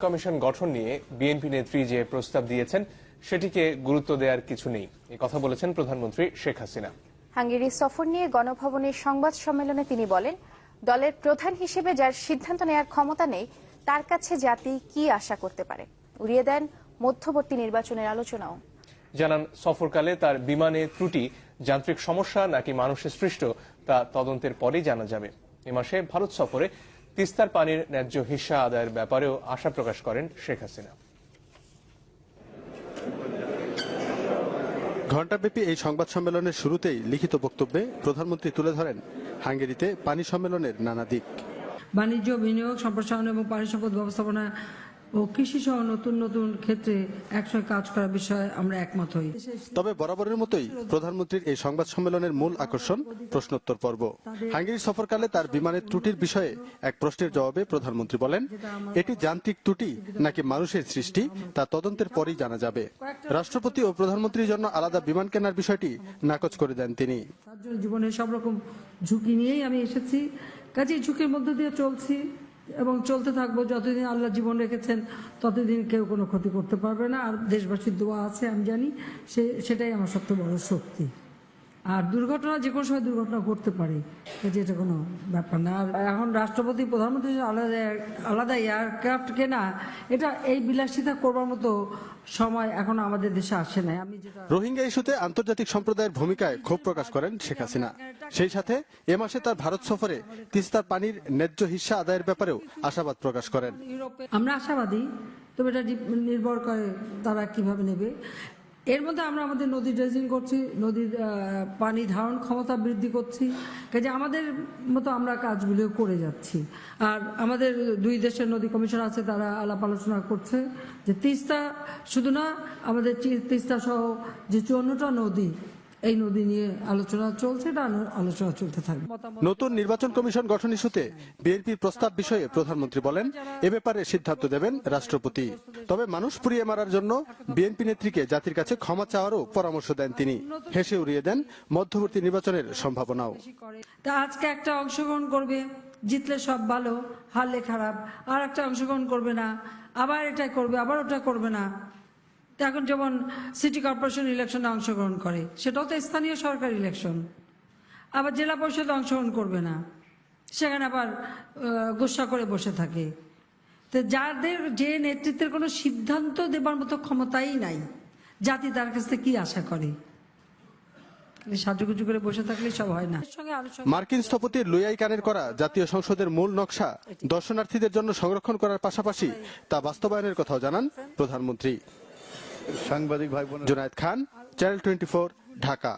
Commission গঠন নিয়ে BNP নেত্রী যে প্রস্তাব দিয়েছেন সেটিকে গুরুত্ব দেওয়ার কিছু নেই, এ কথা বলেছেন প্রধানমন্ত্রী শেখ হাসিনা। হাঙ্গেরি সফর নিয়ে গণভবনের সংবাদ সম্মেলনে তিনি বলেন, দলের প্রধান হিসেবে যার সিদ্ধান্ত নেয়ার ক্ষমতা নেই তার কাছে জাতি কি আশা করতে পারে। উড়িয়ে দেন মধ্যবর্তী নির্বাচনের আলোচনাও। জানান, সফরকালে তার বিমানে ত্রুটি যান্ত্রিক সমস্যা নাকি মানুষের সৃষ্ট তা তদন্তের পরেই জানা যাবে। এ মাসে ভারত সফরে তিস্তার পানির ন্যায্য হিস্সা আদায়ের ব্যাপারেও আশা প্রকাশ করেন শেখ হাসিনা। ঘণ্টাব্যাপী এই সংবাদ সম্মেলনের শুরুতেই লিখিত বক্তব্যে প্রধানমন্ত্রী তুলে ধরেন হাঙ্গেরিতে পানি সম্মেলনের নানা দিক। বাণিজ্য, বিনিয়োগ, সম্প্রসারণ এবং পানি সম্পদ ব্যবস্থাপনা ও কৃষি সহ নতুন নতুন ক্ষেত্রে একসঙ্গে কাজ করার বিষয়ে আমরা একমত হই। তবে বরাবরের মতোই প্রধানমন্ত্রীর এই সংবাদ সম্মেলনের মূল আকর্ষণ প্রশ্নোত্তর পর্ব। হাঙ্গেরি সফরকালে তার বিমানের ত্রুটির বিষয়ে এক প্রশ্নের জবাবে প্রধানমন্ত্রী বলেন, এটি যান্ত্রিক ত্রুটি নাকি মানুষের সৃষ্টি তা তদন্তের পরেই জানা যাবে। রাষ্ট্রপতি ও প্রধানমন্ত্রীর জন্য আলাদা বিমান কেনার বিষয়টি নাকচ করে দেন তিনি। জীবনের সব রকম ঝুঁকি নিয়েই আমি এসেছি, কাজেই ঝুঁকির মধ্য দিয়ে চলছি এবং চলতে থাকবো। যতদিন আল্লাহ জীবন রেখেছেন ততদিন কেউ কোনো ক্ষতি করতে পারবে না। আর দেশবাসীর দোয়া আছে, আমি জানি সেটাই আমার সবচেয়ে বড় শক্তি। আর দুর্ঘটনা যে কোনো সময় দুর্ঘটনা ঘটতে পারে, এটা কোনো ব্যাপার না। আর এখন রাষ্ট্রপতি প্রধানমন্ত্রী আলাদা এয়ারক্রাফট কেনা, এটা এই বিলাসিতা করবার মতো সময় এখন আমাদের দেশে আসে নাই। রোহিঙ্গা ইস্যুতে আন্তর্জাতিক সম্প্রদায়ের ভূমিকায় ক্ষোভ প্রকাশ করেন শেখ হাসিনা। সেই সাথে এ মাসে তার ভারত সফরে তিস্তার পানির ন্যায্য হিস্সা আদায়ের ব্যাপারেও আশাবাদ প্রকাশ করেন। আমরা আশাবাদী, তবে এটা নির্ভর করে তারা কিভাবে নেবে। এর মধ্যে আমরা আমাদের নদী ড্রেজিং করছি, নদীর পানি ধারণ ক্ষমতা বৃদ্ধি করছি, কাজে আমাদের মতো আমরা কাজগুলো করে যাচ্ছি। আর আমাদের দুই দেশের নদী কমিশন আছে, তারা আলাপ আলোচনা করছে যে তিস্তা শুধু না, আমাদের তিস্তা সহ যে 54টা নদী, এই নদী নিয়ে আলোচনা চলছে, এটা আলোচনা চলতে থাকবে। নতুন নির্বাচন কমিশন গঠন ইস্যুতে বিএনপির প্রস্তাব বিষয়ে প্রধানমন্ত্রী বলেন, এ ব্যাপারে সিদ্ধান্ত দেবেন রাষ্ট্রপতি। তবে মানুষ পুড়িয়ে মারার জন্য বিএনপি নেত্রীকে জাতির কাছে ক্ষমা চাওয়ারও পরামর্শ দেন তিনি। হেসে উড়িয়ে দেন মধ্যবর্তী নির্বাচনের সম্ভাবনাও। তা আজকে একটা অংশগ্রহণ করবে, জিতলে সব ভালো, হারলে খারাপ। আর একটা অংশগ্রহণ করবে না, আবার এটা করবে, আবার ওটা করবে না। এখন যেমন সিটি কর্পোরেশন ইলেকশনে অংশগ্রহণ করে, সেটাও তো স্থানীয় সরকার ইলেকশন। আবার জেলা পরিষদে অংশগ্রহণ করবে না, সেখানে আবার গুসা করে বসে থাকে। তো যাদের যে নেতৃত্বের কোনো সিদ্ধান্ত দেবার মতো ক্ষমতাই নাই, জাতি তার কাছ থেকে কি আশা করে? সাজুগুজু করে বসে থাকলে সব হয় না। মার্কিন স্থপতি লুই কানের করা জাতীয় সংসদের মূল নকশা দর্শনার্থীদের জন্য সংরক্ষণ করার পাশাপাশি তা বাস্তবায়নের কথাও জানান প্রধানমন্ত্রী। সাংবাদিক ভাই বোন, জুনায়েদ খান, চ্যানেল 24, ঢাকা।